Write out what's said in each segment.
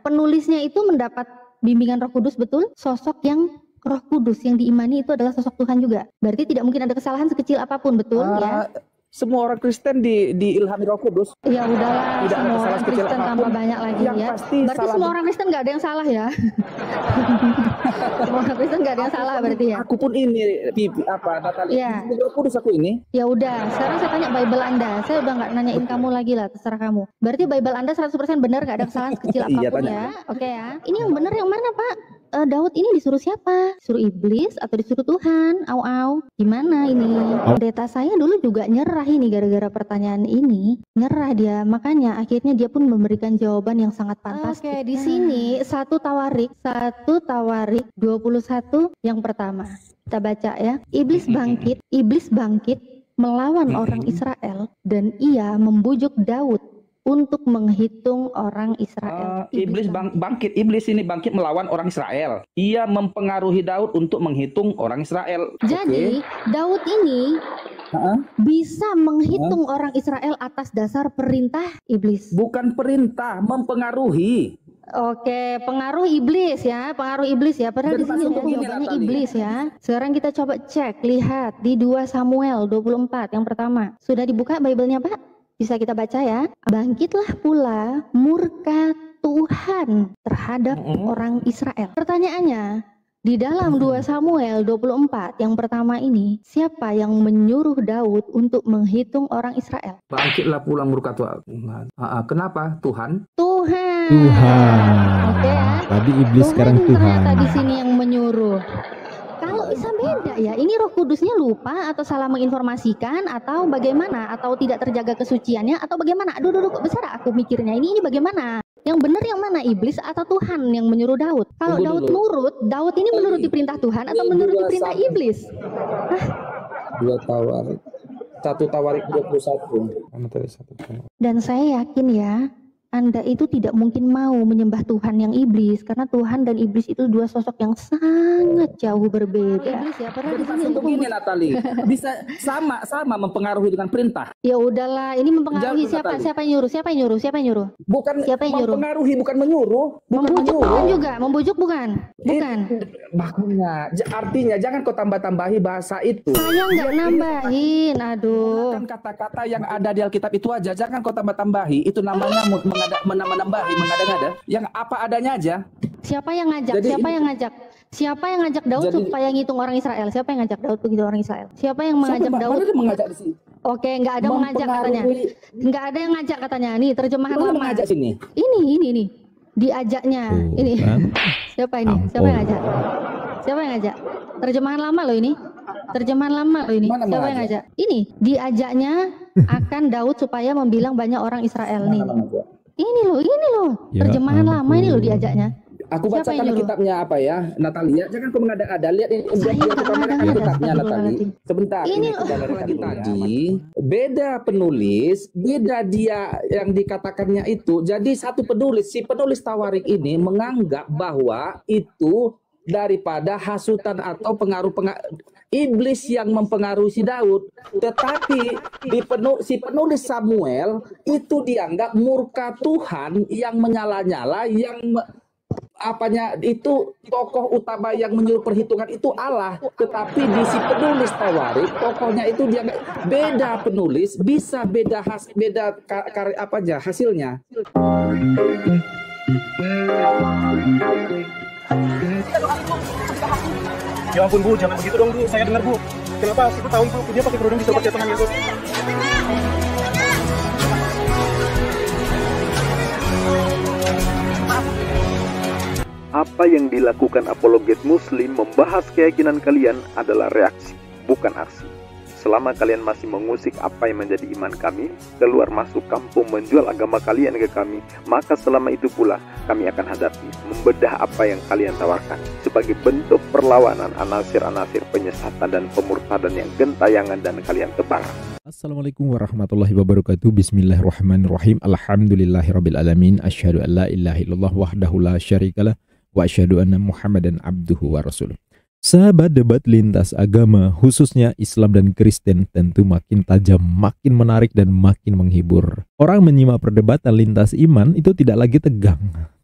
penulisnya itu mendapat bimbingan Roh Kudus, betul? Sosok yang Roh Kudus yang diimani itu adalah sosok Tuhan juga. Berarti tidak mungkin ada kesalahan sekecil apapun, betul ya? Semua orang Kristen diilhami Roh Kudus. Ya udahlah, Tidak ada semua kesalahan orang sekecil Kristen apapun. tambah banyak lagi Yang ya. pasti Berarti salah semua orang Kristen nggak ada yang salah ya? Semua orang Kristen nggak ada yang salah berarti ya? Aku pun ini, Natalia. Iya. Roh Kudus aku ini. Ya udah, sekarang saya tanya Bible Anda. Saya udah nggak nanyain kamu lagi lah, terserah kamu. Berarti Bible Anda 100% benar, nggak ada kesalahan sekecil Iya, apapun tanya. ya? Oke ya. Ini yang benar yang mana, Pak? Daud ini disuruh siapa? Disuruh iblis atau disuruh Tuhan? Au. Gimana ini? Pendeta saya dulu juga nyerah ini gara-gara pertanyaan ini. Nyerah dia, makanya akhirnya dia pun memberikan jawaban yang sangat fantastis. Oke, di sini 1 Tawarik 21 yang pertama. Kita baca ya. Iblis bangkit melawan orang Israel dan ia membujuk Daud untuk menghitung orang Israel. Iblis ini bangkit melawan orang Israel. Ia mempengaruhi Daud untuk menghitung orang Israel. Jadi Daud ini bisa menghitung orang Israel atas dasar perintah iblis. Bukan perintah, mempengaruhi. Oke, pengaruh iblis ya. Padahal di sini jawabannya iblis ya. Sekarang kita coba cek, lihat di 2 Samuel 24 yang pertama. Sudah dibuka Bible-nya, Pak? Bisa kita baca ya. Bangkitlah pula murka Tuhan terhadap orang Israel. Pertanyaannya, di dalam 2 Samuel 24 yang pertama ini, siapa yang menyuruh Daud untuk menghitung orang Israel? Bangkitlah pula murka Tuhan. Kenapa? Tuhan. Tuhan. Oke ya. Tadi iblis, sekarang Tuhan. Ternyata di sini yang menyuruh. Kalau bisa beda ya, ini Roh Kudusnya lupa atau salah menginformasikan atau bagaimana, atau tidak terjaga kesuciannya atau bagaimana? Aduh, kok besar aku mikirnya ini bagaimana? Yang benar yang mana, iblis atau Tuhan yang menyuruh Daud? Kalau Daud nurut, Daud ini menuruti perintah Tuhan atau menuruti perintah iblis? 2 Tawarik 1 Tawarik 21. Dan saya yakin ya, Anda itu tidak mungkin mau menyembah Tuhan yang iblis, karena Tuhan dan iblis itu dua sosok yang sangat jauh berbeda. Iblis ya, padahal di sini begini Natali, bisa sama mempengaruhi dengan perintah. Ya udahlah, ini mempengaruhi siapa? Siapa yang nyuruh? Bukan siapa yang nyuruh? Mempengaruhi, bukan menyuruh. Membujuk bukan juga, membujuk bukan? Makanya, artinya jangan kau tambah-tambahi bahasa itu. Saya nggak nambahin, aduh. Gunakan kata-kata yang ada di Alkitab itu aja, jangan kau tambah-tambahi. Itu namanya mengada-ngada. Yang apa adanya aja. Siapa yang ngajak? Siapa yang ngajak Daud supaya ngitung orang Israel? Siapa yang ngajak Daud begitu orang Israel? Siapa yang mengajak Daud? Mengajak di sini. Oke, nggak ada mengajak katanya. Nggak ada yang ngajak katanya. Nih terjemahan lama. Mengajak sini. Ini. Diajaknya. Ini. Siapa ini? Siapa yang ngajak? Terjemahan lama loh ini. Siapa yang ngajak? Ini. Diajaknya akan Daud supaya membilang banyak orang Israel nih. Ini loh. Terjemahan lama ini loh diajaknya. Aku bacakan kitabnya apa ya, Natalia. Jangan kau mengada-ada. Lihat ini kitabnya Natalia. Sebentar. Ini tadi beda penulis, beda dia yang dikatakannya itu. Jadi si penulis Tawarik ini menganggap bahwa itu daripada hasutan atau pengaruh iblis yang mempengaruhi si Daud. Tetapi si penulis Samuel itu dianggap murka Tuhan yang menyala-nyala, yang itu tokoh utama yang menyuruh perhitungan itu Allah. Tetapi di si penulis Tawarik, tokohnya itu dia beda penulis, bisa beda hasilnya. Ya ampun Bu, jangan begitu dong Bu, saya dengar Bu. Kenapa? Aku tahu Bu, dia pakai kerudung di tempat Tuhan Yesus. Apa yang dilakukan apologet muslim membahas keyakinan kalian adalah reaksi, bukan aksi. Selama kalian masih mengusik apa yang menjadi iman kami, keluar masuk kampung menjual agama kalian ke kami, maka selama itu pula kami akan hadapi, membedah apa yang kalian tawarkan. Sebagai bentuk perlawanan anasir-anasir penyesatan dan pemurtadan yang gentayangan dan kalian tebang. Assalamualaikum warahmatullahi wabarakatuh. Bismillahirrahmanirrahim. Alhamdulillahirrabbilalamin. Asyhadu an la ilaha illallah wahdahu la syarikalah wa asyhadu anna Muhammadan abduhu wa rasuluh. Sahabat, debat lintas agama, khususnya Islam dan Kristen, tentu makin tajam, makin menarik, dan makin menghibur. Orang menyimak perdebatan lintas iman itu tidak lagi tegang,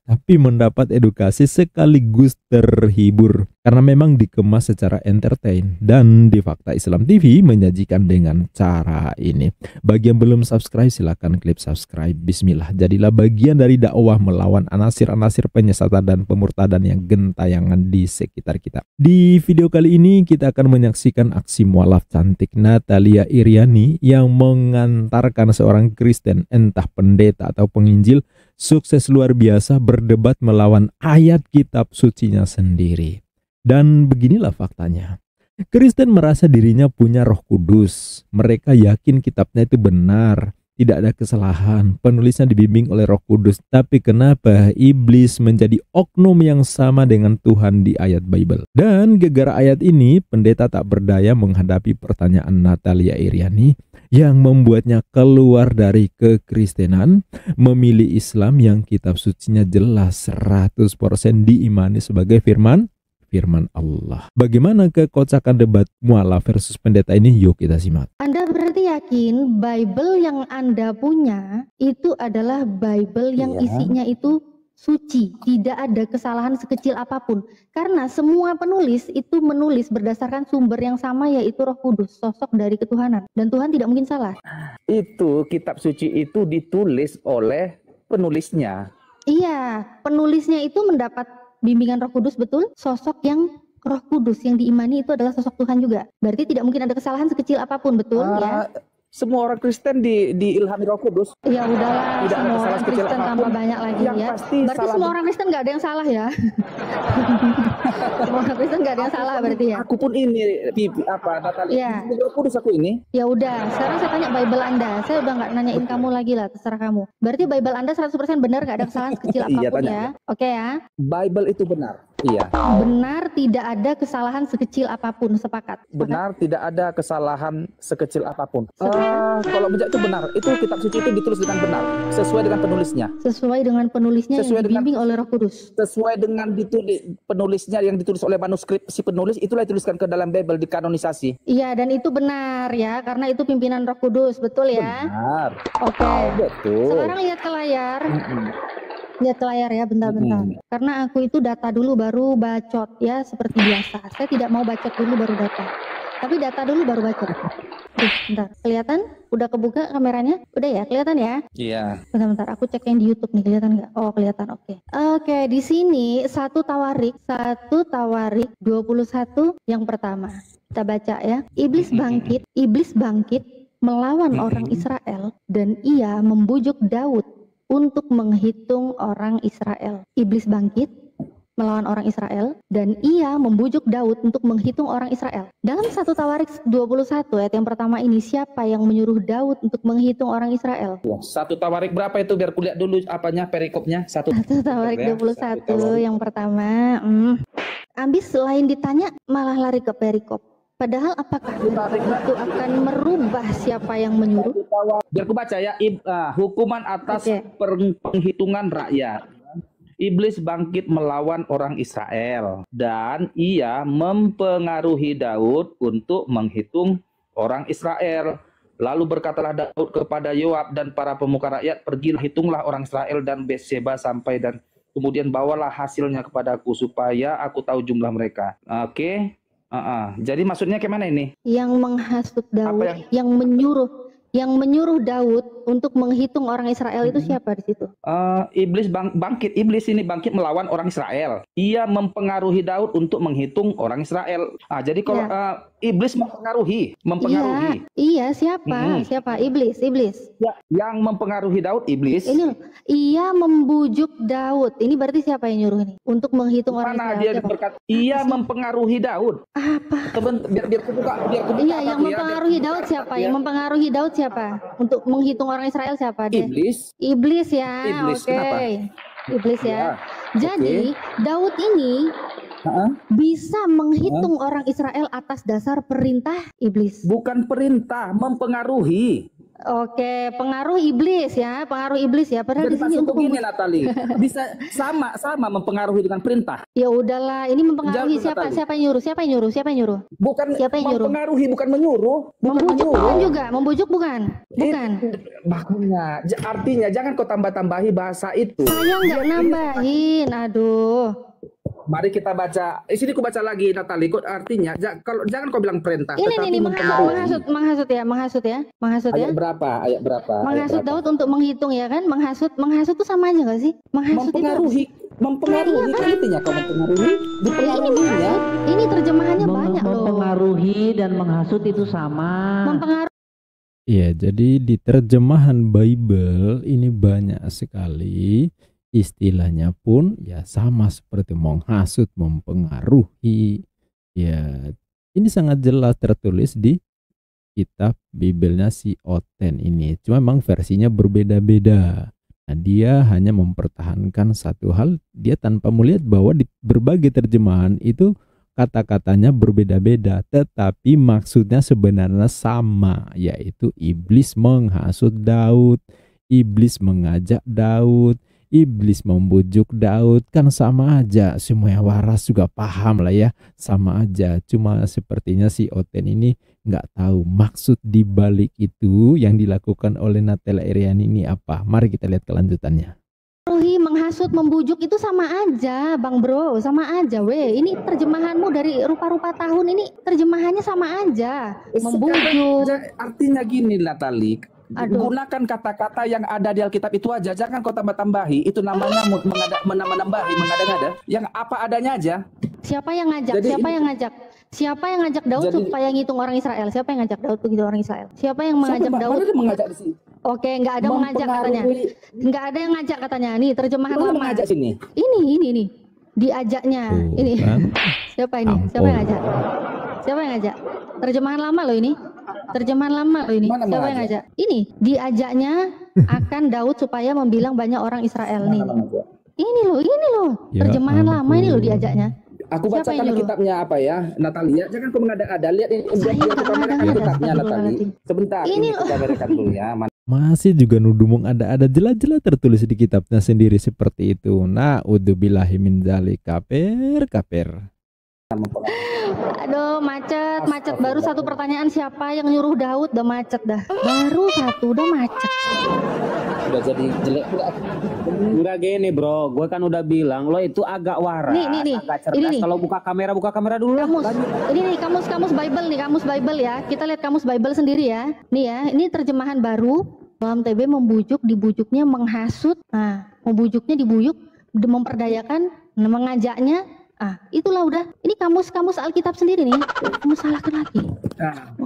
tapi mendapat edukasi sekaligus terhibur karena memang dikemas secara entertain. Dan di Fakta Islam TV menyajikan dengan cara ini. Bagi yang belum subscribe silahkan klik subscribe. Bismillah, jadilah bagian dari dakwah melawan anasir-anasir penyesatan dan pemurtadan yang gentayangan di sekitar kita. Di video kali ini kita akan menyaksikan aksi mualaf cantik Natalia Iriani yang mengantarkan seorang Kristen, entah pendeta atau penginjil, sukses luar biasa berdebat melawan ayat kitab sucinya sendiri. Dan beginilah faktanya. Kristen merasa dirinya punya Roh Kudus. Mereka yakin kitabnya itu benar, tidak ada kesalahan, penulisnya dibimbing oleh Roh Kudus. Tapi kenapa iblis menjadi oknum yang sama dengan Tuhan di ayat Bible? Dan gegara ayat ini, pendeta tak berdaya menghadapi pertanyaan Natalia Iriani yang membuatnya keluar dari kekristenan, memilih Islam yang kitab sucinya jelas 100% diimani sebagai firman Allah. Bagaimana kekocakan debat mualaf versus pendeta ini? Yuk kita simak. Anda berarti yakin Bible yang Anda punya itu adalah Bible yang isinya itu suci, tidak ada kesalahan sekecil apapun. Karena semua penulis itu menulis berdasarkan sumber yang sama, yaitu Roh Kudus, sosok dari ketuhanan. Dan Tuhan tidak mungkin salah. Itu kitab suci itu ditulis oleh penulisnya. Iya, penulisnya itu mendapat bimbingan Roh Kudus, betul? Sosok yang Roh Kudus yang diimani itu adalah sosok Tuhan juga. Berarti tidak mungkin ada kesalahan sekecil apapun, betul ya? Semua orang Kristen diilhami Roh Kudus. Ya udahlah, tidak semua orang Kristen tambah banyak lagi ya. Berarti semua orang Kristen nggak ada yang salah ya? Semua orang Kristen nggak ada yang salah berarti ya? Aku pun ini, Natalia, ya. Roh Kudus aku ini. Ya udah, sekarang saya tanya Bible Anda. Saya udah nggak nanyain kamu lagi lah, terserah kamu. Berarti Bible Anda 100% benar, nggak ada kesalahan sekecil apapun ya? Oke ya? Bible itu benar. Iya. Benar, tidak ada kesalahan sekecil apapun, sepakat. Benar, tidak ada kesalahan sekecil apapun. Kalau itu benar, itu kitab suci itu ditulis dengan benar, sesuai dengan penulisnya. Sesuai dengan penulisnya yang dibimbing oleh Roh Kudus. Sesuai dengan penulisnya yang ditulis oleh manuskrip si penulis, itulah dituliskan ke dalam Bible, dikanonisasi. Iya, dan itu benar ya, karena itu pimpinan Roh Kudus, betul ya? Benar. Oke. Betul. Sekarang lihat ke layar. Lihat ke layar ya, bentar-bentar. Karena aku itu data dulu baru bacot ya, seperti biasa. Saya tidak mau bacot dulu baru data. Tapi data dulu baru bacot. Bentar, kelihatan? Udah kebuka kameranya? Udah ya, kelihatan ya? Iya. Bentar, aku cek yang di YouTube nih, kelihatan nggak? Oh, kelihatan, oke. Oke, di sini 1 Tawarik 21 yang pertama. Kita baca ya. Iblis bangkit melawan orang Israel dan ia membujuk Daud untuk menghitung orang Israel. Iblis bangkit melawan orang Israel dan ia membujuk Daud untuk menghitung orang Israel. Dalam 1 Tawarik 21 ayat yang pertama ini, siapa yang menyuruh Daud untuk menghitung orang Israel? 1 Tawarik berapa itu, biar kulihat dulu perikopnya. 1 Tawarik 21 yang pertama. Habis selain ditanya malah lari ke perikop. Padahal apakah itu akan merubah siapa yang menyuruh? Biar ku baca ya, hukuman atas penghitungan rakyat. Iblis bangkit melawan orang Israel dan ia mempengaruhi Daud untuk menghitung orang Israel. Lalu berkatalah Daud kepada Yoab dan para pemuka rakyat, pergilah hitunglah orang Israel dan Betseba sampai dan kemudian bawalah hasilnya kepadaku supaya aku tahu jumlah mereka. Oke. Jadi maksudnya kemana ini? Yang menghasut Daud, yang menyuruh Daud untuk menghitung orang Israel itu siapa di situ? Iblis bangkit. Iblis ini bangkit melawan orang Israel. Ia mempengaruhi Daud untuk menghitung orang Israel. Jadi kalau iblis mempengaruhi. Iya, siapa? Siapa? Iblis. Ya, yang mempengaruhi Daud iblis. Ini ia membujuk Daud. Ini berarti siapa yang nyuruh ini? Untuk menghitung orang Israel. Dia berkata, ia mempengaruhi Daud. Apa? Biar kubuka. Iya, yang mempengaruhi Daud siapa? Yang mempengaruhi Daud siapa? Untuk menghitung orang Israel siapa? Iblis. Iblis ya. Oke. Iblis ya. Jadi Daud ini bisa menghitung orang Israel atas dasar perintah iblis. Bukan perintah, mempengaruhi. Oke, pengaruh iblis ya, pengaruh iblis ya. Padahal di Jadi sini maksud untuk begini Natali, bisa sama mempengaruhi dengan perintah. ya udahlah, ini mempengaruhi Jawab, siapa? Natali. Siapa yang nyuruh? Siapa yang nyuruh? Siapa yang nyuruh? Bukan Siapa yang nyuruh? mempengaruhi, bukan menyuruh, bukan Membujuk menyuruh. bukan juga, membujuk bukan? Bukan. Makanya, artinya jangan kau tambah-tambahi bahasa itu. Saya nggak nambahin, aduh. Mari kita baca. Sini aku baca lagi Natali. Artinya kalau jangan kau bilang perintah. Ini menghasut ya. Ayat berapa? Menghasut Daud untuk menghitung ya kan? Menghasut itu sama aja nggak sih? Mempengaruhi kan artinya kau mempengaruhi, dipengaruhinya. Ini terjemahannya banyak loh. Mempengaruhi dan menghasut itu sama. Mempengaruhi. Ya, jadi di terjemahan Bible ini banyak sekali istilahnya pun ya sama seperti menghasut, mempengaruhi. Ya, ini sangat jelas tertulis di kitab Bibelnya si Oten ini. Cuma memang versinya berbeda-beda. Nah, dia hanya mempertahankan satu hal, dia tanpa melihat bahwa di berbagai terjemahan itu kata-katanya berbeda-beda, tetapi maksudnya sebenarnya sama, yaitu iblis menghasut Daud, iblis mengajak Daud, iblis membujuk Daud, kan sama aja. Semua yang waras juga paham lah ya, sama aja. Cuma sepertinya si Oten ini nggak tahu maksud di balik itu yang dilakukan oleh Natela Iriani ini apa. Mari kita lihat kelanjutannya. Menghasut, membujuk itu sama aja, Bang Bro, sama aja weh. Ini terjemahanmu dari rupa-rupa tahun ini terjemahannya sama aja. Membujuk. Artinya gini Natali. Gunakan kata-kata yang ada di Alkitab itu aja, jangan kau tambah-tambahi. Itu namanya menambahi, mengada-ngada. Yang apa adanya aja. Siapa yang ngajak? Siapa yang ngajak Daud supaya ngitung orang Israel? Siapa yang ngajak Daud begitu orang Israel? Siapa yang mengajak Daud? Mengajak di sini. Oke, nggak ada mengajak katanya. Nggak ada yang ngajak katanya. Nih terjemahan lama. Mengajak sini. Ini. Diajaknya. Ini. Siapa ini? Siapa yang ngajak? Siapa yang ngajak? Terjemahan lama loh ini. Terjemahan lama loh ini. Siapa yang ngajak? Ini diajaknya akan Daud supaya membilang banyak orang Israel nih. Ini loh. Terjemahan lama ini loh diajaknya. Aku bacakan kitabnya apa ya, Natalia. Jangan kau mengada-ada. Lihat ini kitabnya Natalia. Sebentar ini kita berikan dulu ya. Masih juga nudumung ada jelas-jelas tertulis di kitabnya sendiri seperti itu. Nah, udzubillahi min dzalik, kafir. Aduh, macet. Baru satu pertanyaan, siapa yang nyuruh Daud? Udah macet dah. Baru satu udah macet. Udah jadi jelek. Enggak gini bro, gue kan udah bilang lo itu agak waras, nih, agak cerdas. Kalau buka kamera dulu. Kamus Bible nih, kamus Bible ya. Kita lihat kamus Bible sendiri ya. Nih ya, ini terjemahan baru. Dalam TB membujuk, dibujuknya menghasut. Nah, membujuknya dibujuk, memperdayakan, mengajaknya. Itulah udah. Ini kamus Alkitab sendiri nih. Kamu salahkan lagi.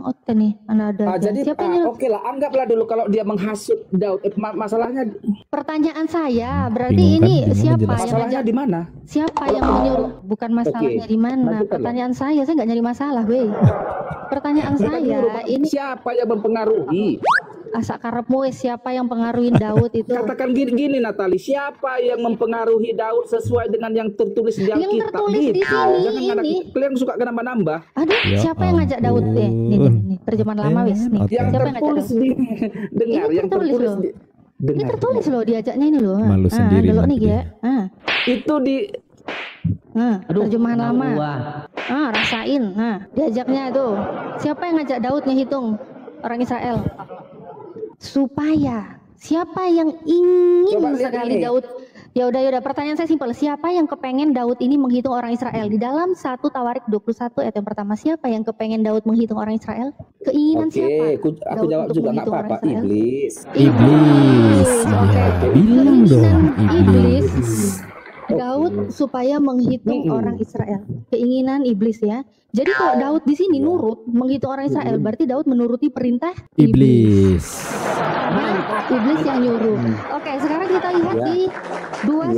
Oke nih, ada. Jadi oke lah, anggaplah dulu kalau dia menghasut Daud. Masalahnya. Pertanyaan saya, berarti ini siapa yang masalahnya di mana? Siapa yang menyuruh? Bukan masalahnya di mana. Pertanyaan saya nggak nyari masalah, weh. Pertanyaan saya ini siapa yang mempengaruhi? Asa karepmu siapa yang pengaruhin Daud itu? Katakan gini Natali, siapa yang mempengaruhi Daud sesuai dengan yang tertulis di Alkitab? Yang tertulis di sini ini. Kalian suka nambah-nambah. Aduh, siapa yang ngajak Daud? Nih, terjemahan lama wis nih. Siapa yang ngajak Daud? Dengar, yang tertulis ini tertulis loh diajaknya ini loh. Malu sendiri delok nih ya. Itu di terjemahan lama. Rasain. Diajaknya itu. Siapa yang ngajak Daud ngehitung orang Israel? Supaya siapa yang ingin sekali Daud? Ya udah, pertanyaan saya simpel. Siapa yang kepengen Daud ini menghitung orang Israel? Di dalam 1 Tawarik 21 ayat yang pertama, siapa yang kepengen Daud menghitung orang Israel? Keinginan siapa? Aku jawab juga nggak apa-apa. Iblis. Ya, bilang dong iblis. Daud supaya menghitung orang Israel. Keinginan iblis ya. Jadi kalau Daud di sini nurut menghitung orang Israel, berarti Daud menuruti perintah iblis. Iblis yang nyuruh. Oke, sekarang kita lihat di 2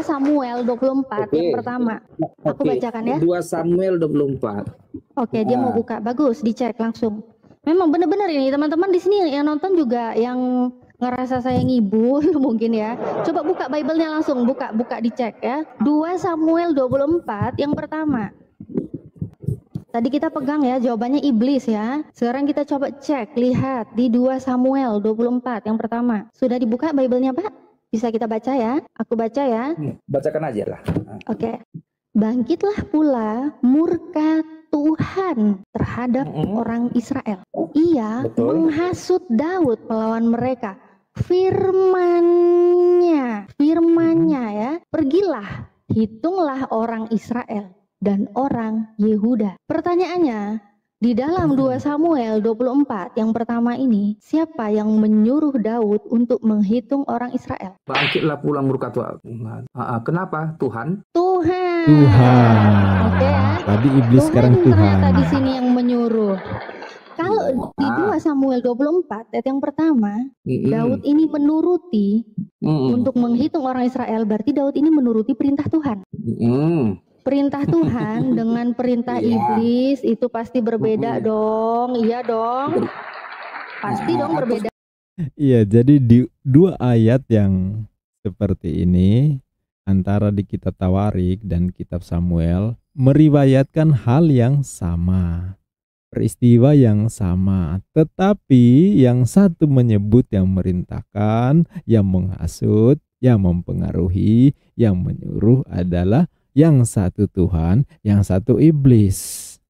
Samuel 24 yang pertama. Aku bacakan ya. 2 Samuel 24. Oke, dia mau buka. Bagus, dicek langsung. Memang benar-benar ini teman-teman di sini yang nonton juga yang ngerasa saya ngibul mungkin ya. Coba buka Bible-nya langsung, buka dicek ya. 2 Samuel 24 yang pertama. Tadi kita pegang ya, jawabannya iblis ya. Sekarang kita coba cek, lihat di 2 Samuel 24 yang pertama. Sudah dibuka Bible-nya, Pak? Bisa kita baca ya? Aku baca ya. Bacakan aja lah. Oke. Bangkitlah pula murka Tuhan terhadap orang Israel. Ia menghasut Daud melawan mereka. Firmannya ya, pergilah, hitunglah orang Israel dan orang Yehuda. Pertanyaannya, di dalam 2 Samuel 24 yang pertama ini, siapa yang menyuruh Daud untuk menghitung orang Israel? Bangkitlah pulang murka Tuhan. Kenapa? Tuhan. Tuhan. Oke ya. Tadi iblis, Tuhan sekarang Tuhan. ternyata di sini yang menyuruh. Kalau di 2 Samuel 24 ayat yang pertama, Daud ini menuruti untuk menghitung orang Israel, berarti Daud ini menuruti perintah Tuhan. Perintah Tuhan dengan perintah iblis itu pasti berbeda dong. Iya dong. Pasti dong berbeda. Iya, jadi di 2 ayat yang seperti ini antara di kitab Tawarik dan kitab Samuel meriwayatkan hal yang sama, peristiwa yang sama, tetapi yang satu menyebut yang merintahkan, yang menghasut, yang mempengaruhi, yang menyuruh adalah yang satu Tuhan, yang satu iblis.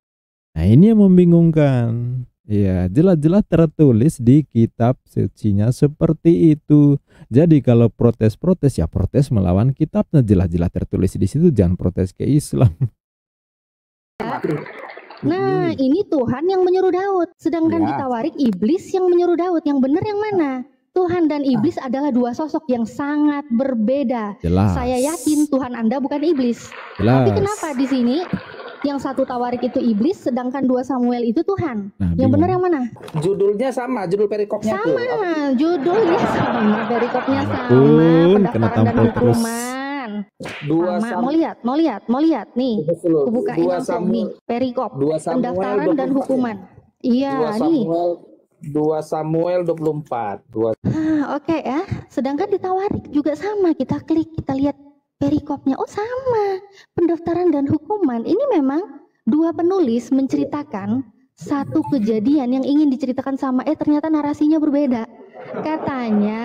Nah, ini yang membingungkan. Ya, jelas-jelas tertulis di kitab sucinya seperti itu. Jadi kalau protes-protes ya protes melawan kitabnya, jelas-jelas tertulis di situ, jangan protes ke Islam. Nah, ini Tuhan yang menyuruh Daud, sedangkan di Tawarik iblis yang menyuruh Daud. Yang benar yang mana? Tuhan dan iblis adalah 2 sosok yang sangat berbeda. Jelas. Saya yakin Tuhan Anda bukan iblis. Jelas. Tapi kenapa di sini yang satu Tawarik itu iblis, sedangkan 2 Samuel itu Tuhan? Nah, yang benar yang mana? Judulnya sama, judul perikopnya sama, judulnya sama, perikopnya sama, pendaftaran dan hukuman. Sama. Mau lihat nih. Aku bukain langsung nih, perikop, pendaftaran dan hukuman. Iya, nih. 2 Samuel 24. Oke ya. Sedangkan di Tawarik juga sama. Kita klik, kita lihat perikopnya. Oh sama. Pendaftaran dan hukuman. Ini memang 2 penulis menceritakan satu kejadian yang ingin diceritakan sama. Ternyata narasinya berbeda. Katanya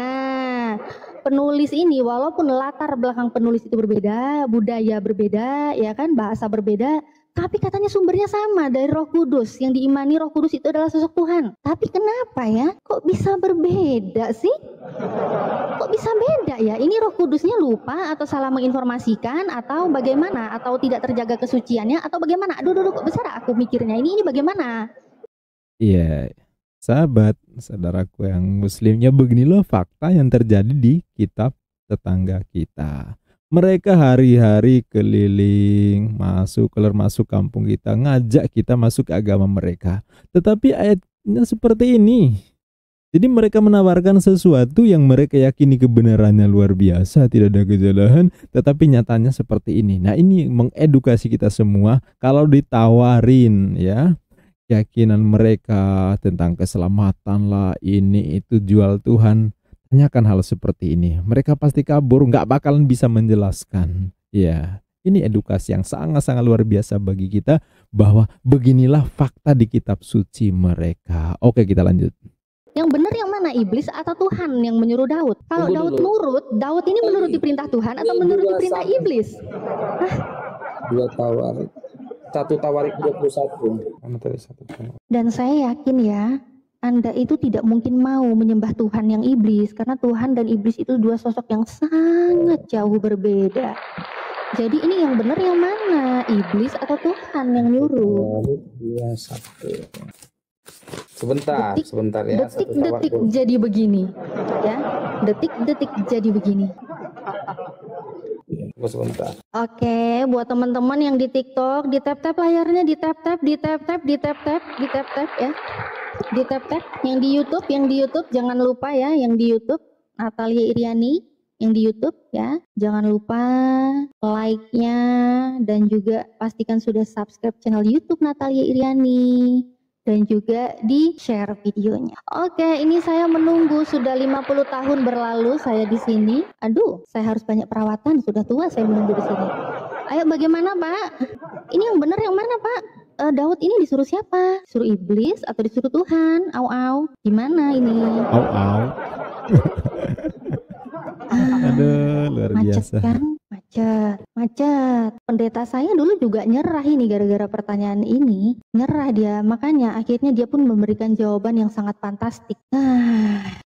penulis ini walaupun latar belakang penulis itu berbeda, budaya berbeda, ya kan, bahasa berbeda, tapi katanya sumbernya sama dari Roh Kudus. Yang diimani Roh Kudus itu adalah sosok Tuhan. Tapi kenapa ya? Kok bisa berbeda sih? Kok bisa beda ya? Ini Roh Kudusnya lupa atau salah menginformasikan atau bagaimana? Atau tidak terjaga kesuciannya atau bagaimana? Aduh, kok besar aku mikirnya. Ini bagaimana? Iya, sahabat, saudaraku yang muslimnya, beginilah fakta yang terjadi di kitab tetangga kita. Mereka hari-hari keliling, keluar masuk kampung kita, ngajak kita masuk ke agama mereka. Tetapi ayatnya seperti ini. Jadi mereka menawarkan sesuatu yang mereka yakini kebenarannya luar biasa, tidak ada kesalahan, tetapi nyatanya seperti ini. Nah, ini mengedukasi kita semua. Kalau ditawarin ya, keyakinan mereka tentang keselamatan lah, ini itu jual Tuhan, tanyakan hal seperti ini, mereka pasti kabur, nggak bakalan bisa menjelaskan. Ya, ini edukasi yang sangat-sangat luar biasa bagi kita, bahwa beginilah fakta di kitab suci mereka. Oke, kita lanjut. Yang benar yang mana, iblis atau Tuhan yang menyuruh Daud? Kalau Daud nurut, Daud ini menuruti perintah Tuhan atau menuruti perintah iblis? 2 Tawarik. 1 Tawarik 21. Dan saya yakin ya, Anda itu tidak mungkin mau menyembah Tuhan yang iblis, karena Tuhan dan iblis itu 2 sosok yang sangat jauh berbeda. Jadi ini yang benar yang mana, iblis atau Tuhan yang nyuruh? Sebentar ya. Detik-detik jadi begini, ya. Detik-detik jadi begini. Sebentar. Oke, buat teman-teman yang di TikTok, di tap-tap layarnya, di tap-tap ya. Di tap-tap. Yang di YouTube jangan lupa ya, yang di YouTube Natalia Iriani yang di YouTube ya. Jangan lupa like-nya dan juga pastikan sudah subscribe channel YouTube Natalia Iriani. Dan juga di-share videonya. Oke, ini saya menunggu sudah 50 tahun berlalu saya di sini. Aduh, saya harus banyak perawatan, sudah tua saya menunggu di sini. Ayo bagaimana, Pak? Ini yang benar yang mana, Pak? Daud ini disuruh siapa? Disuruh iblis atau disuruh Tuhan? Au, gimana ini? Au. Aduh, luar biasa. Macet kan? Macet. Pendeta saya dulu juga nyerah ini gara-gara pertanyaan ini. Nyerah dia, makanya akhirnya dia pun memberikan jawaban yang sangat fantastik.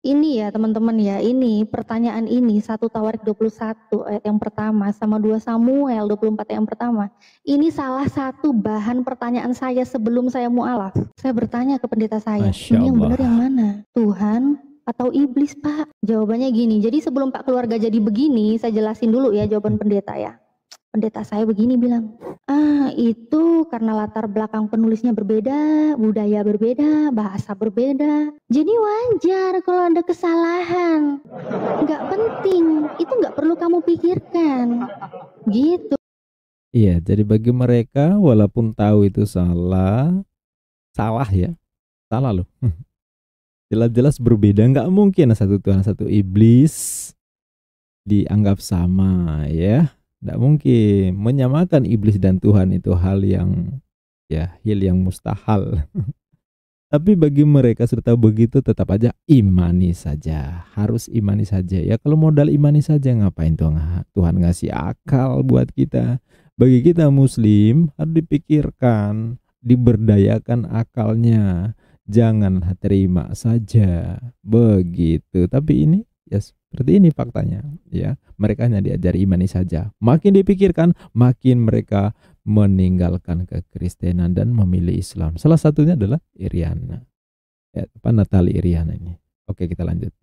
Ini ya teman-teman ya, ini pertanyaan ini 1 Tawarik 21 ayat yang pertama sama 2 Samuel 24 ayat yang pertama. Ini salah satu bahan pertanyaan saya sebelum saya mualaf. Saya bertanya ke pendeta saya, ini yang benar yang mana? Tuhan atau iblis, Pak? Jawabannya gini. Jadi sebelum Pak keluarga jadi begini, saya jelasin dulu ya jawaban pendeta ya. Pendeta saya begini bilang, itu karena latar belakang penulisnya berbeda, budaya berbeda, bahasa berbeda. Jadi wajar kalau ada kesalahan. Nggak penting, itu nggak perlu kamu pikirkan. Gitu. Iya, jadi bagi mereka walaupun tahu itu salah ya, salah loh. Jelas-jelas berbeda, nggak mungkin satu Tuhan satu iblis dianggap sama ya, nggak mungkin. Menyamakan iblis dan Tuhan itu hal yang mustahil. Tapi bagi mereka sudah tahu begitu, tetap aja imani saja, harus imani saja ya. Kalau modal imani saja, ngapain Tuhan ngasih akal buat kita? Bagi kita Muslim harus dipikirkan, diberdayakan akalnya. Jangan terima saja begitu. Tapi ini ya seperti ini faktanya ya. Mereka hanya diajari imani saja. Makin dipikirkan, makin mereka meninggalkan kekristenan dan memilih Islam. Salah satunya adalah Iriana. Natali Iriana ini. Oke, kita lanjut.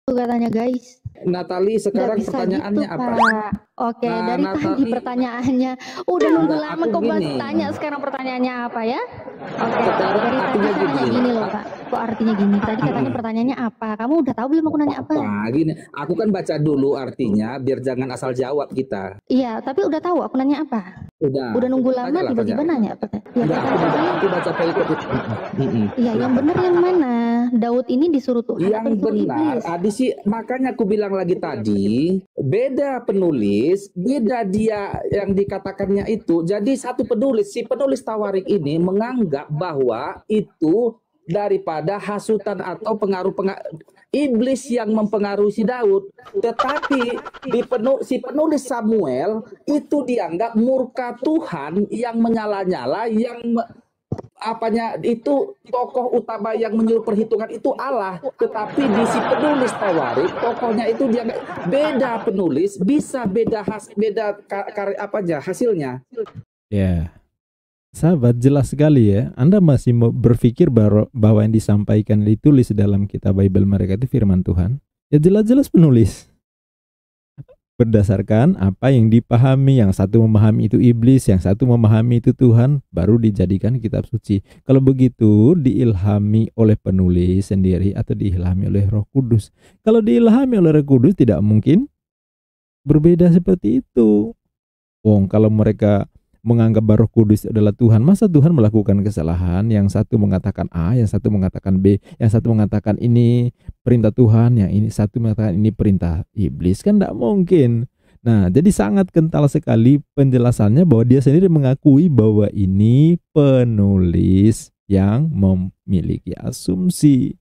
Itu katanya guys. Natali sekarang pertanyaannya gitu, apa? Pak. Oke, dari tadi pertanyaannya udah nunggu lama kok buat tanya, sekarang pertanyaannya apa ya? Oke, dari tadi katanya gini loh Pak. Kok artinya gini? Tadi katanya pertanyaannya apa? Kamu udah tahu belum aku nanya apa? Gini, aku kan baca dulu artinya biar jangan asal jawab kita. Iya, tapi udah tahu aku nanya apa? Udah nunggu lama tiba-tiba nanya. Ya, aku baca pengikut itu. Iya, yang benar yang mana? Daud ini disuruh Tuhan yang benar, sih makanya aku bilang lagi tadi, beda penulis, beda dia yang dikatakannya itu. Jadi satu penulis, si penulis Tawarik ini menganggap bahwa itu daripada hasutan atau pengaruh iblis yang mempengaruhi si Daud. Tetapi si penulis Samuel itu dianggap murka Tuhan yang menyala-nyala, yang itu tokoh utama yang menyuruh perhitungan itu Allah. Tetapi di si penulis Tawarik, tokohnya itu dia beda penulis, bisa beda hasilnya. Ya, sahabat, jelas sekali ya. Anda masih berpikir bahwa yang disampaikan ditulis dalam kitab Bible mereka itu firman Tuhan? Ya jelas-jelas penulis. Berdasarkan apa yang dipahami, yang satu memahami itu iblis, yang satu memahami itu Tuhan, baru dijadikan kitab suci. Kalau begitu diilhami oleh penulis sendiri atau diilhami oleh Roh Kudus. Kalau diilhami oleh Roh Kudus tidak mungkin berbeda seperti itu. Kalau mereka menganggap Roh Kudus adalah Tuhan, masa Tuhan melakukan kesalahan? Yang satu mengatakan A, yang satu mengatakan B, yang satu mengatakan ini perintah Tuhan, yang ini satu mengatakan ini perintah iblis, kan tidak mungkin. Nah, jadi sangat kental sekali penjelasannya bahwa dia sendiri mengakui bahwa ini penulis yang memiliki asumsi.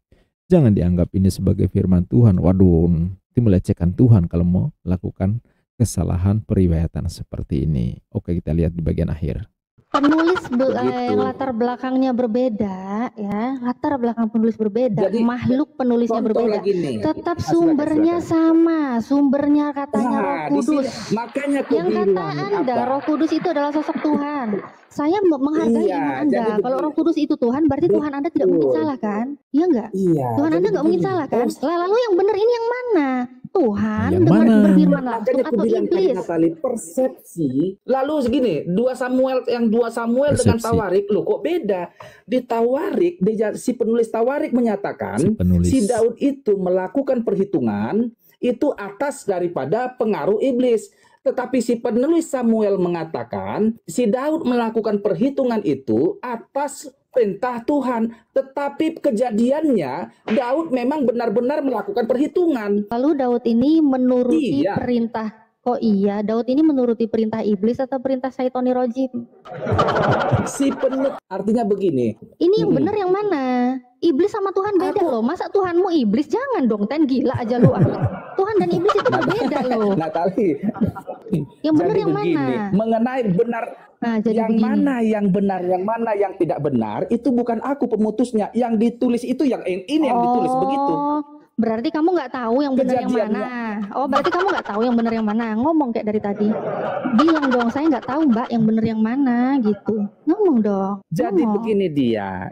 Jangan dianggap ini sebagai firman Tuhan. Waduh, itu melecehkan Tuhan kalau mau lakukan kesalahan periwayatan seperti ini. Oke, kita lihat di bagian akhir. Penulis yang latar belakangnya berbeda ya, latar belakang penulis berbeda, jadi, makhluk penulisnya berbeda, tetap sumbernya sama, sumbernya katanya Roh Kudus. Makanya yang kata Anda Roh Kudus itu adalah sosok Tuhan. Saya menghargai iman Anda. Kalau Roh Kudus itu Tuhan, berarti Tuhan Anda tidak mungkin salah kan? Iya enggak? Iya. Tuhan Anda enggak mungkin salah kan? Lalu yang benar ini yang mana? Tuhan dengan berfirman langsung atau iblis? Natali, persepsi. Lalu segini, 2 Samuel persepsi. Dengan Tawarik, loh kok beda? Di Tawarik, si penulis Tawarik menyatakan si Daud itu melakukan perhitungan itu atas daripada pengaruh iblis. Tetapi si penulis Samuel mengatakan si Daud melakukan perhitungan itu atas perintah Tuhan. Tetapi kejadiannya Daud memang benar-benar melakukan perhitungan. Lalu Daud ini menuruti perintah Kok iya, Daud ini menuruti perintah iblis atau perintah Syaitoni Rojim? Si penut artinya begini. Ini yang benar yang mana? Iblis sama Tuhan beda loh. Masa Tuhanmu iblis? Jangan dong, Ten, gila aja lu. Tuhan dan iblis itu berbeda loh. Natali. Yang benar yang begini, mana? mengenai benar jadi yang begini. mana yang benar, yang mana yang tidak benar, itu bukan aku pemutusnya. Yang ditulis itu yang ini yang ditulis begitu. Berarti kamu nggak tahu yang benar yang mana? Oh, berarti kamu nggak tahu yang benar yang mana? Ngomong kayak dari tadi. Bilang dong, saya nggak tahu Mbak yang benar yang mana gitu. Ngomong dong. Jadi begini dia.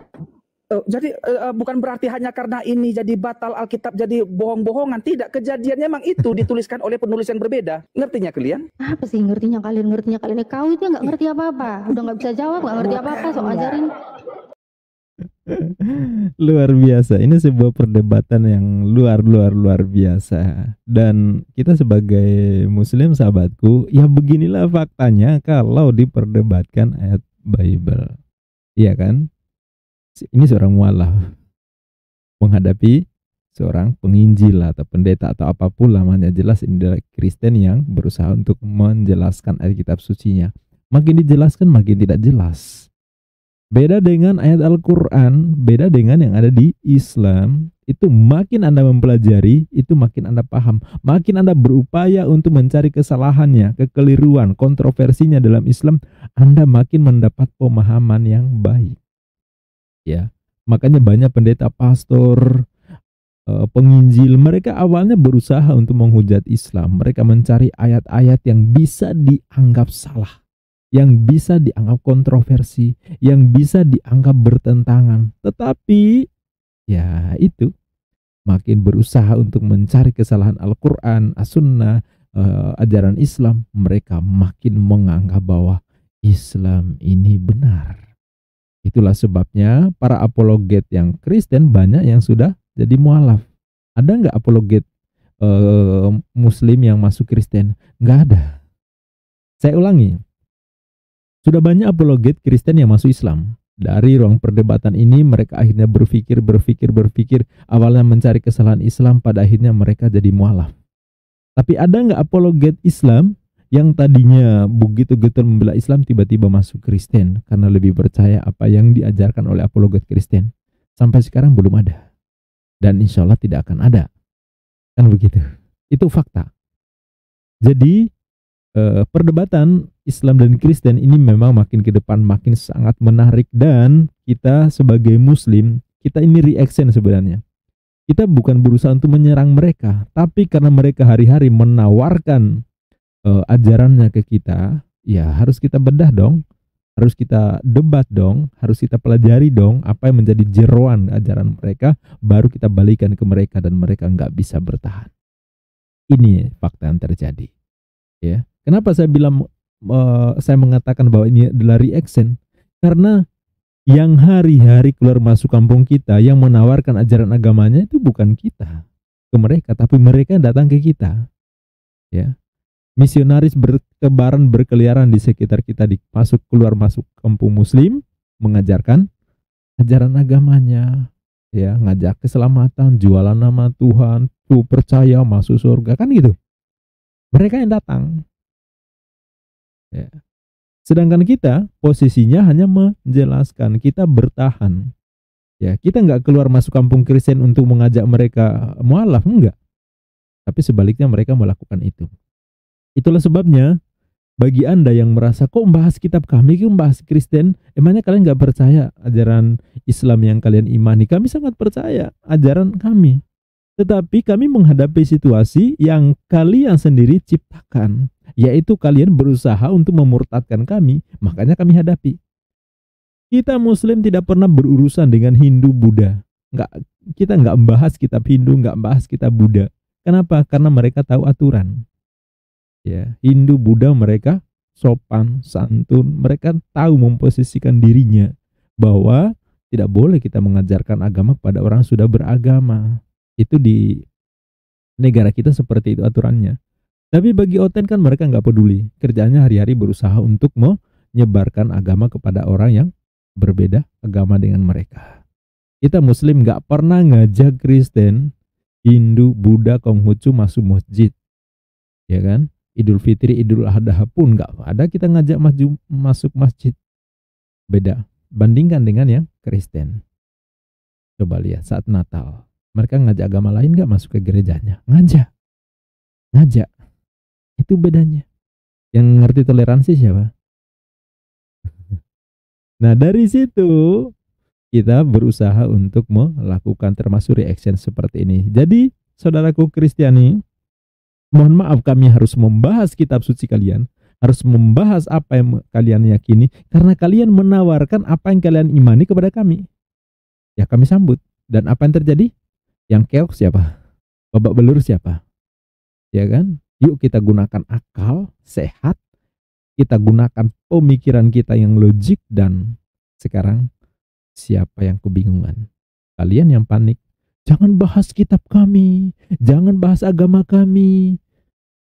Jadi bukan berarti hanya karena ini jadi batal Alkitab, jadi bohong-bohongan. Tidak, kejadiannya memang itu dituliskan oleh penulis yang berbeda. Ngertinya kalian? Apa sih ngertinya kalian? Kau itu nggak ngerti apa-apa. Udah nggak bisa jawab, nggak ngerti apa-apa. So ajarin. Luar biasa. Ini sebuah perdebatan yang luar biasa. Dan kita sebagai muslim sahabatku, ya beginilah faktanya kalau diperdebatkan ayat Bible. Iya kan? Ini seorang mualaf menghadapi seorang penginjil atau pendeta atau apapun namanya, jelas ini adalah Kristen yang berusaha untuk menjelaskan ayat kitab sucinya. Makin dijelaskan makin tidak jelas. Beda dengan ayat Al-Quran, beda dengan yang ada di Islam. Itu makin Anda mempelajari, itu makin Anda paham. Makin Anda berupaya untuk mencari kesalahannya, kekeliruan, kontroversinya dalam Islam, Anda makin mendapat pemahaman yang baik. Ya, makanya banyak pendeta, pastor, penginjil, mereka awalnya berusaha untuk menghujat Islam. Mereka mencari ayat-ayat yang bisa dianggap salah, yang bisa dianggap kontroversi, yang bisa dianggap bertentangan. Tetapi ya itu, makin berusaha untuk mencari kesalahan Al-Quran, As-Sunnah, ajaran Islam, mereka makin menganggap bahwa Islam ini benar. Itulah sebabnya para apologet yang Kristen banyak yang sudah jadi mualaf. Ada nggak apologet Muslim yang masuk Kristen? Nggak ada. Saya ulangi. Sudah banyak apologet Kristen yang masuk Islam. Dari ruang perdebatan ini mereka akhirnya berpikir, awalnya mencari kesalahan Islam, pada akhirnya mereka jadi mualaf. Tapi ada nggak apologet Islam yang tadinya begitu getol membela Islam tiba-tiba masuk Kristen karena lebih percaya apa yang diajarkan oleh apologet Kristen? Sampai sekarang belum ada. Dan insya Allah tidak akan ada. Kan begitu. Itu fakta. Jadi perdebatan Islam dan Kristen ini memang makin ke depan makin sangat menarik, dan kita sebagai Muslim, kita ini reaction sebenarnya. Kita bukan berusaha untuk menyerang mereka, tapi karena mereka hari-hari menawarkan ajarannya ke kita, ya harus kita bedah dong, harus kita debat dong, harus kita pelajari dong apa yang menjadi jeroan ajaran mereka, baru kita balikan ke mereka dan mereka nggak bisa bertahan. Ini fakta yang terjadi. Ya, kenapa saya bilang saya mengatakan bahwa ini adalah reaction? Karena yang hari-hari keluar masuk kampung kita yang menawarkan ajaran agamanya itu bukan kita ke mereka, tapi mereka yang datang ke kita. Ya. Misionaris bertebaran berkeliaran di sekitar kita, keluar masuk kampung Muslim, mengajarkan ajaran agamanya, ya, ngajak keselamatan, jualan nama Tuhan, tuh percaya masuk surga, kan gitu. Mereka yang datang. Ya. Sedangkan kita posisinya hanya menjelaskan, kita bertahan. Ya, kita nggak keluar masuk kampung Kristen untuk mengajak mereka mualaf, enggak. Tapi sebaliknya mereka melakukan itu. Itulah sebabnya bagi Anda yang merasa kok membahas kitab kami, membahas Kristen, emangnya kalian nggak percaya ajaran Islam yang kalian imani? Kami sangat percaya ajaran kami. Tetapi kami menghadapi situasi yang kalian sendiri ciptakan, yaitu kalian berusaha untuk memurtadkan kami, makanya kami hadapi. Kita Muslim tidak pernah berurusan dengan Hindu, Buddha. Kita nggak membahas kitab Hindu, nggak membahas kitab Buddha. Kenapa? Karena mereka tahu aturan. Ya, Hindu, Buddha mereka sopan, santun, mereka tahu memposisikan dirinya bahwa tidak boleh kita mengajarkan agama kepada orang yang sudah beragama. Itu di negara kita seperti itu aturannya. Tapi bagi Oten kan mereka nggak peduli. Kerjanya hari-hari berusaha untuk menyebarkan agama kepada orang yang berbeda agama dengan mereka. Kita Muslim nggak pernah ngajak Kristen, Hindu, Buddha, Konghucu masuk masjid. Ya kan? Idul Fitri, Idul Adha pun nggak ada kita ngajak masuk masjid. Beda. Bandingkan dengan yang Kristen. Coba lihat saat Natal. Mereka ngajak agama lain nggak masuk ke gerejanya? Ngajak. Itu bedanya. Yang ngerti toleransi siapa? Nah dari situ kita berusaha untuk melakukan termasuk reaction seperti ini. Jadi saudaraku Kristiani, mohon maaf kami harus membahas kitab suci kalian, harus membahas apa yang kalian yakini, karena kalian menawarkan apa yang kalian imani kepada kami. Ya kami sambut. Dan apa yang terjadi? Yang keok siapa? Babak belur siapa? Ya kan? Yuk kita gunakan akal sehat, kita gunakan pemikiran kita yang logik, dan sekarang siapa yang kebingungan? Kalian yang panik. Jangan bahas kitab kami, jangan bahas agama kami.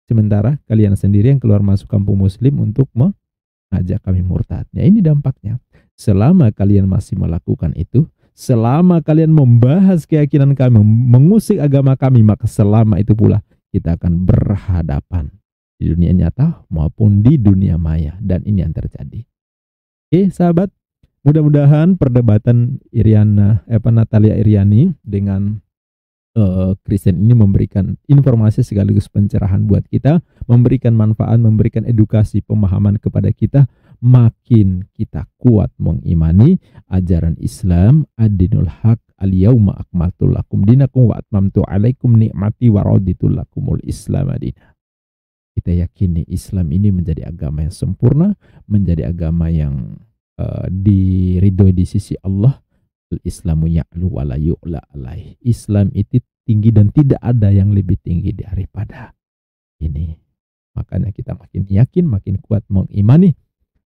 Sementara kalian sendiri yang keluar masuk kampung muslim untuk mengajak kami murtad. Ya ini dampaknya. Selama kalian masih melakukan itu, selama kalian membahas keyakinan kami, mengusik agama kami, maka selama itu pula kita akan berhadapan di dunia nyata maupun di dunia maya. Dan ini yang terjadi. Oke sahabat, mudah-mudahan perdebatan Natalia Iriani dengan Kristen ini memberikan informasi sekaligus pencerahan buat kita, memberikan manfaat, memberikan edukasi, pemahaman kepada kita. Makin kita kuat mengimani ajaran Islam, ad-dinul haq, al-yauma akmaltu lakum dinakum wa atmamtu alaikum ni'mati wa raditu lakumul islam adina. Kita yakini Islam ini menjadi agama yang sempurna, menjadi agama yang diridhoi di sisi Allah. Al-Islamu ya'lu wa la yu'la alaih. Islam itu tinggi dan tidak ada yang lebih tinggi daripada ini. Makanya kita makin yakin, makin kuat mengimani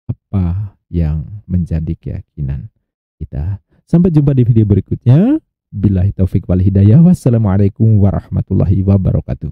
apa yang menjadi keyakinan kita. Sampai jumpa di video berikutnya. Billahi taufik wal hidayah. Wassalamualaikum warahmatullahi wabarakatuh.